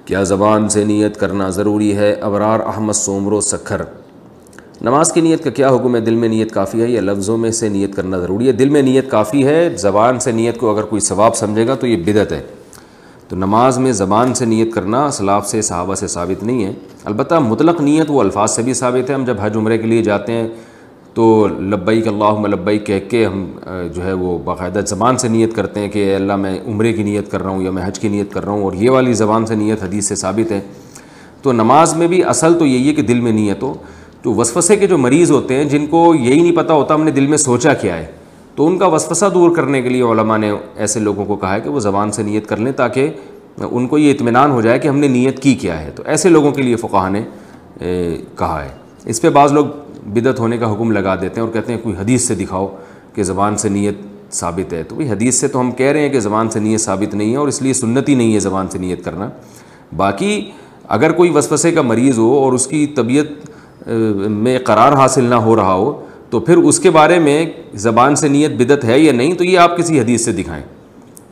کیا زبان سے نیت کرنا ضروری ہے؟ ابرار احمد سومرو سکھر۔ نماز کی نیت کا کیا حکم ہے؟ دل میں نیت کافی ہے یا لفظوں میں سے نیت کرنا ضروری ہے؟ دل میں نیت کافی ہے، زبان سے نیت کو اگر کوئی ثواب سمجھے گا تو یہ بدعت ہے۔ تو نماز میں زبان سے نیت کرنا اسلاف سے صحابہ سے ثابت نہیں ہے۔ البتہ مطلق نیت وہ الفاظ سے بھی ثابت ہے۔ ہم جب حج عمرے کے لیے جاتے ہیں تو لبیک اللہم لبیک کہہ کے ہم جو ہے وہ باقاعدہ زبان سے نیت کرتے ہیں کہ اے اللہ میں عمرے کی نیت کر رہا ہوں یا میں حج کی نیت کر رہا ہوں، اور یہ والی زبان سے نیت حدیث سے ثابت ہے۔ تو نماز میں بھی اصل تو یہی ہے کہ دل میں نیت ہو۔ تو وسوسے کے جو مریض ہوتے ہیں جن کو یہی نہیں پتہ ہوتا ہم نے دل میں سوچا کیا ہے، تو ان کا وسوسہ دور کرنے کے لیے علماء نے ایسے لوگوں کو کہا ہے کہ وہ زبان سے نیت کر لیں تاکہ ان کو یہ اطمینان ہو جائے کہ ہم نے نیت کی کیا ہے۔ تو ایسے لوگوں کے لیے فقہاء نے کہا ہے۔ اس پہ بعض لوگ بدعت ہونے کا حکم لگا دیتے ہیں اور کہتے ہیں کوئی حدیث سے دکھاؤ کہ زبان سے نیت ثابت ہے۔ تو بھئی حدیث سے تو ہم کہہ رہے ہیں کہ زبان سے نیت ثابت نہیں ہے اور اس لیے سنت ہی نہیں ہے زبان سے نیت کرنا۔ باقی اگر کوئی وسوسے کا مریض ہو اور اس کی طبیعت میں قرار حاصل نہ ہو رہا ہو تو پھر اس کے بارے میں زبان سے نیت بدعت ہے یا نہیں، تو یہ آپ کسی حدیث سے دکھائیں،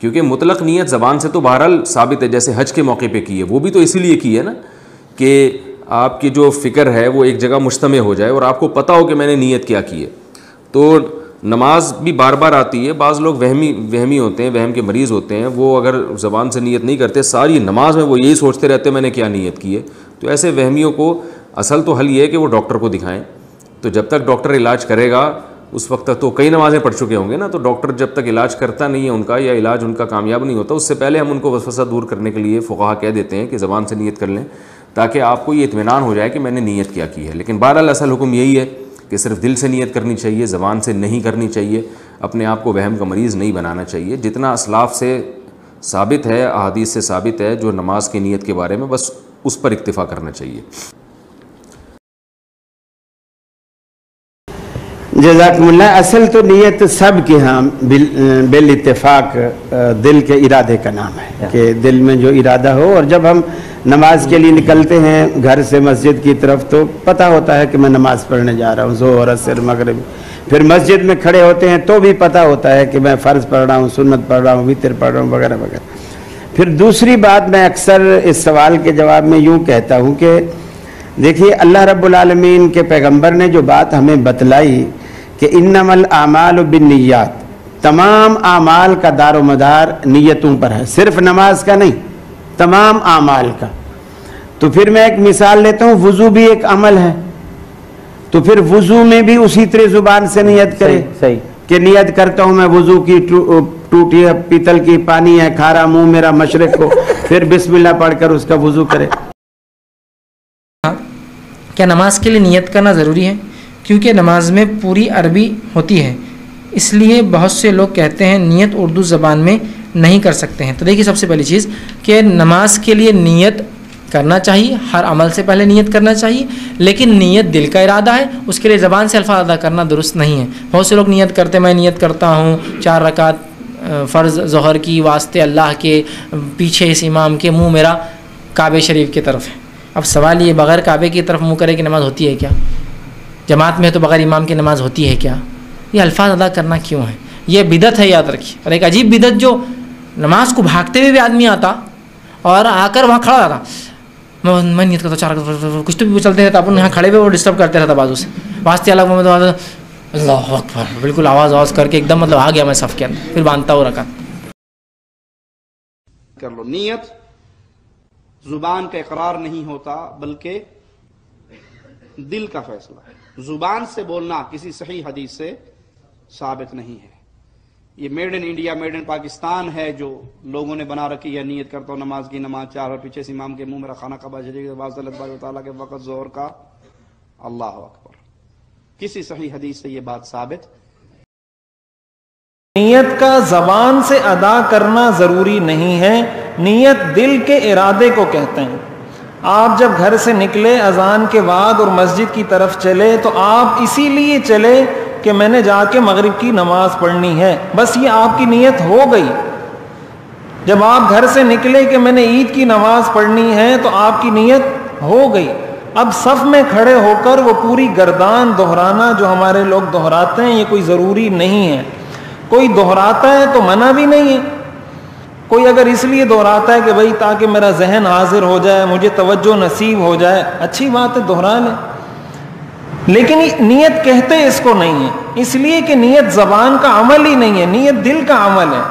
کیونکہ مطلق نیت زبان سے تو بہرحال ثابت ہے۔ جیسے حج کے موقع پہ کی ہے، وہ بھی تو اسی لیے کی ہے نا کہ آپ کی جو فکر ہے وہ ایک جگہ مجتمع ہو جائے اور آپ کو پتہ ہو کہ میں نے نیت کیا کی ہے۔ تو نماز بھی بار بار آتی ہے۔ بعض لوگ وہمی ہوتے ہیں، وہم کے مریض ہوتے ہیں، وہ اگر زبان سے نیت نہیں کرتے ساری نماز میں وہ یہی سوچتے رہتے میں نے کیا نیت کی ہے۔ تو ایسے وہمیوں کو اصل تو حل یہ ہے کہ وہ ڈاکٹر کو دکھائیں۔ تو جب تک ڈاکٹر علاج کرے گا اس وقت تک تو کئی نمازیں پڑھ چکے ہوں گے نا، تو ڈاکٹر جب تک علاج کرتا نہیں ہے ان کا یا علاج ان کا کامیاب نہیں ہوتا، اس سے پہلے ہم ان کو وسوسہ دور کرنے کے لیے فقہا کہہ دیتے ہیں کہ زبان سے نیت کر لیں تاکہ آپ کو یہ اطمینان ہو جائے کہ میں نے نیت کیا کی ہے۔ لیکن بہرحال اصل حکم یہی ہے کہ صرف دل سے نیت کرنی چاہیے، زبان سے نہیں کرنی چاہیے، اپنے آپ کو وہم کا مریض نہیں بنانا چاہیے۔ جتنا اسلاف سے ثابت ہے، احادیث سے ثابت ہے جو نماز کی نیت کے بارے میں، بس اس پر اکتفا کرنا چاہیے۔ جزاکم اللہ۔ اصل تو نیت سب کے ہاں بالاتفاق دل کے ارادے کا نام ہے کہ دل میں جو ارادہ ہو، اور جب ہم نماز کے لیے نکلتے ہیں گھر سے مسجد کی طرف تو پتہ ہوتا ہے کہ میں نماز پڑھنے جا رہا ہوں، ظہر عصر مغرب۔ پھر مسجد میں کھڑے ہوتے ہیں تو بھی پتہ ہوتا ہے کہ میں فرض پڑھ رہا ہوں، سنت پڑھ رہا ہوں، وتر پڑھ رہا ہوں، وغیرہ وغیرہ۔ پھر دوسری بات میں اکثر اس سوال کے جواب میں یوں کہتا ہوں کہ دیکھیے اللہ رب العالمین کے پیغمبر نے جو بات ہمیں بتلائی کہ انما الاعمال بالنیات، تمام اعمال کا دار و مدار نیتوں پر ہے، صرف نماز کا نہیں، تمام اعمال کا۔ تو پھر میں ایک مثال لیتا ہوں، وضو بھی ایک عمل ہے، تو پھر وضو میں بھی اسی طرح زبان سے نیت کرے کہ نیت کرتا ہوں میں وضو کی، ٹوٹی ہے پیتل کی، پانی ہے کھارا منہ میرا مشرق کو، پھر بسم اللہ پڑھ کر اس کا وضو کرے۔ کیا نماز کے لیے نیت کرنا ضروری ہے؟ کیونکہ نماز میں پوری عربی ہوتی ہے، اس لیے بہت سے لوگ کہتے ہیں نیت اردو زبان میں نہیں کر سکتے ہیں۔ تو دیکھیے سب سے پہلی چیز کہ نماز کے لیے نیت کرنا چاہیے، ہر عمل سے پہلے نیت کرنا چاہیے، لیکن نیت دل کا ارادہ ہے، اس کے لیے زبان سے الفاظ ادا کرنا درست نہیں ہے۔ بہت سے لوگ نیت کرتے ہیں، میں نیت کرتا ہوں 4 رکعت فرض ظہر کی واسطے اللہ کے، پیچھے اس امام کے، منہ میرا کعبہ شریف کی طرف ہے۔ اب سوال یہ بغیر کعبے کی طرف منہ کرے کہ نماز ہوتی ہے کیا؟ جماعت میں تو بغیر امام کی نماز ہوتی ہے کیا؟ یہ الفاظ ادا کرنا کیوں ہے؟ یہ بدعت ہے، یاد رکھیے۔ اور ایک عجیب بدعت جو نماز کو بھاگتے ہوئے بھی آدمی آتا اور آ کر وہاں کھڑا رہتا، میں نیت کرتا 4 کچھ تو بھی چلتے رہتا، اپن یہاں کھڑے ہوئے وہ ڈسٹرب کرتے رہتا بازو سے، واسطے الگ اللہ اکبر بالکل آواز کر کے ایک دم مطلب آ گیا میں صف کے اندر، پھر باندھتا ہو رکھا۔ کر لو، نیت زبان کا اقرار نہیں ہوتا بلکہ دل کا فیصلہ ہے۔ زبان سے بولنا کسی صحیح حدیث سے ثابت نہیں ہے۔ یہ made in India, made in Pakistan ہے جو لوگوں نے بنا رکھی ہے۔ نیت کرتا ہوں نماز کی، نماز 4 اور پیچھے سے امام کے منہ میرا کھانا کعبہ شریف تعالیٰ کے وقت ظہر کا، اللہ اکبر۔ کسی صحیح حدیث سے یہ بات ثابت۔ نیت کا زبان سے ادا کرنا ضروری نہیں ہے، نیت دل کے ارادے کو کہتے ہیں۔ آپ جب گھر سے نکلے اذان کے بعد اور مسجد کی طرف چلے تو آپ اسی لیے چلے کہ میں نے جا کے مغرب کی نماز پڑھنی ہے، بس یہ آپ کی نیت ہو گئی۔ جب آپ گھر سے نکلے کہ میں نے عید کی نماز پڑھنی ہے تو آپ کی نیت ہو گئی۔ اب صف میں کھڑے ہو کر وہ پوری گردان دہرانا جو ہمارے لوگ دہراتے ہیں یہ کوئی ضروری نہیں ہے۔ کوئی دہراتا ہے تو منع بھی نہیں ہے، کوئی اگر اس لیے دہراتا ہے کہ بھائی تاکہ میرا ذہن حاضر ہو جائے، مجھے توجہ نصیب ہو جائے، اچھی بات ہے، دہرا لیں، لیکن نیت کہتے اس کو نہیں ہے، اس لیے کہ نیت زبان کا عمل ہی نہیں ہے، نیت دل کا عمل ہے۔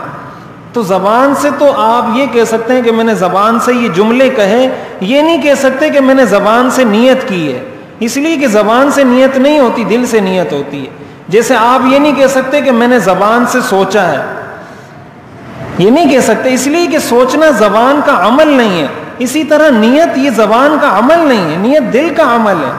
تو زبان سے تو آپ یہ کہہ سکتے ہیں کہ میں نے زبان سے یہ جملے کہے، یہ نہیں کہہ سکتے کہ میں نے زبان سے نیت کی ہے، اس لیے کہ زبان سے نیت نہیں ہوتی، دل سے نیت ہوتی ہے۔ جیسے آپ یہ نہیں کہہ سکتے کہ میں نے زبان سے سوچا ہے، یہ نہیں کہہ سکتے، اس لیے کہ سوچنا زبان کا عمل نہیں ہے۔ اسی طرح نیت یہ زبان کا عمل نہیں ہے، نیت دل کا عمل ہے۔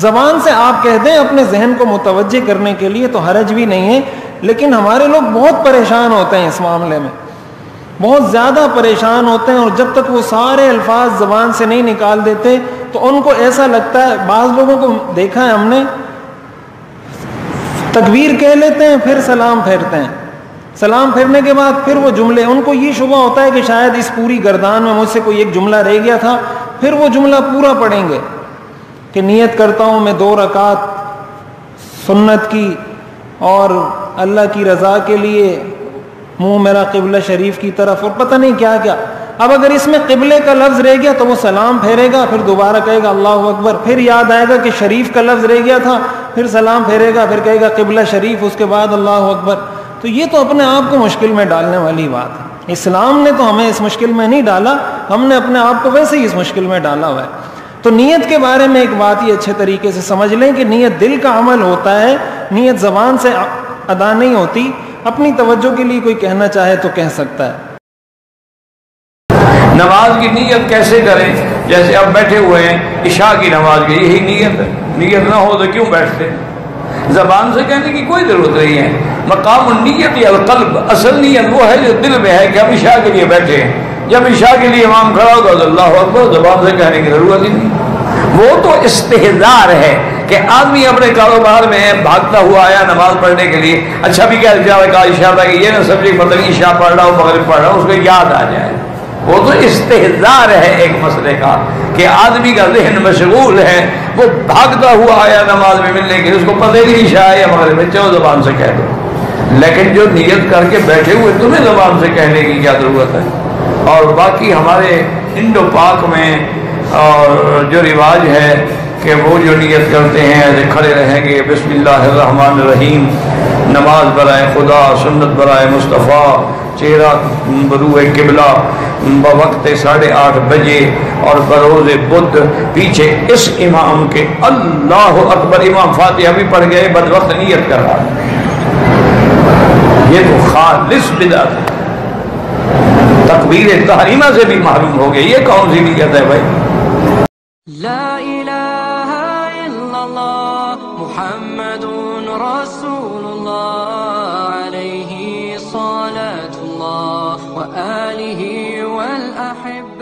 زبان سے آپ کہہ دیں اپنے ذہن کو متوجہ کرنے کے لیے تو حرج بھی نہیں ہے، لیکن ہمارے لوگ بہت پریشان ہوتے ہیں اس معاملے میں، بہت زیادہ پریشان ہوتے ہیں، اور جب تک وہ سارے الفاظ زبان سے نہیں نکال دیتے تو ان کو ایسا لگتا ہے، بعض لوگوں کو دیکھا ہے ہم نے، تکبیر کہہ لیتے ہیں پھر سلام پھیرتے ہیں، سلام پھیرنے کے بعد پھر وہ جملے، ان کو یہ شبہ ہوتا ہے کہ شاید اس پوری گردان میں مجھ سے کوئی ایک جملہ رہ گیا تھا، پھر وہ جملہ پورا پڑھیں گے کہ نیت کرتا ہوں میں 2 رکعت سنت کی اور اللہ کی رضا کے لیے منہ میرا قبلہ شریف کی طرف، اور پتہ نہیں کیا کیا۔ اب اگر اس میں قبلے کا لفظ رہ گیا تو وہ سلام پھیرے گا، پھر دوبارہ کہے گا اللہ اکبر، پھر یاد آئے گا کہ شریف کا لفظ رہ گیا تھا، پھر سلام پھیرے گا، پھر کہے گا قبلہ شریف، اس کے بعد اللہ اکبر۔ تو یہ تو اپنے آپ کو مشکل میں ڈالنے والی بات ہے۔ اسلام نے تو ہمیں اس مشکل میں نہیں ڈالا، ہم نے اپنے آپ کو ویسے ہی اس مشکل میں ڈالا ہوا ہے۔ تو نیت کے بارے میں ایک بات یہ اچھے طریقے سے سمجھ لیں کہ نیت دل کا عمل ہوتا ہے، نیت زبان سے ادا نہیں ہوتی۔ اپنی توجہ کے لیے کوئی کہنا چاہے تو کہہ سکتا ہے۔ نماز کی نیت کیسے کریں؟ جیسے اب بیٹھے ہوئے ہیں عشاء کی نماز کی، یہی نیت ہے، نیت نہ ہو تو کیوں بیٹھتے؟ زبان سے کہنے کی کوئی ضرورت نہیں ہے۔ مقام النیت یا القلب، اصل نیت وہ ہے جو دل میں ہے کہ ہم عشاء کے لیے بیٹھے ہیں۔ جب عشاء کے لیے امام کھڑا ہوگا تو اللہ اکبر، زبان سے کہنے کی ضرورت ہی نہیں۔ وہ تو استحضار ہے کہ آدمی اپنے کاروبار میں بھاگتا ہوا آیا نماز پڑھنے کے لیے، اچھا بھی کیا کہا عشاء تھا کہ یہ نہ سمجھے مطلب عشاء پڑھ رہا ہوں مغرب پڑھ رہا ہوں، اس کو یاد آ جائے۔ وہ تو استحضار ہے ایک مسئلے کا کہ آدمی کا ذہن مشغول ہے، وہ بھاگتا ہوا آیا نماز میں ملنے کے لیے، اس کو پتہ نہیں عشاء ہے یا مغرب ہے، چلو زبان سے کہہ دو۔ لیکن جو نیت کر کے بیٹھے ہوئے تمہیں زبان سے کہنے کی کیا ضرورت ہے؟ اور باقی ہمارے انڈو پاک میں اور جو رواج ہے کہ وہ جو نیت کرتے ہیں ایسے کھڑے رہیں گے، بسم اللہ الرحمن الرحیم، نماز برائے خدا، سنت برائے مصطفیٰ، چہرہ بروئے قبلہ، بوقت 8:30 بجے اور بروز بدھ، پیچھے اس امام کے اللہ اکبر، امام فاتحہ بھی پڑھ گئے، بد وقت نیت کر رہا ہے۔ یہ تو خالص بدعت ہے، تکبیر تحریمہ سے بھی معلوم ہو گیا، یہ کون سی نیت ہے بھائی؟ لا الہ الا اللہ محمد رسول اللہ علیہ صلاة اللہ وآلہ والأحب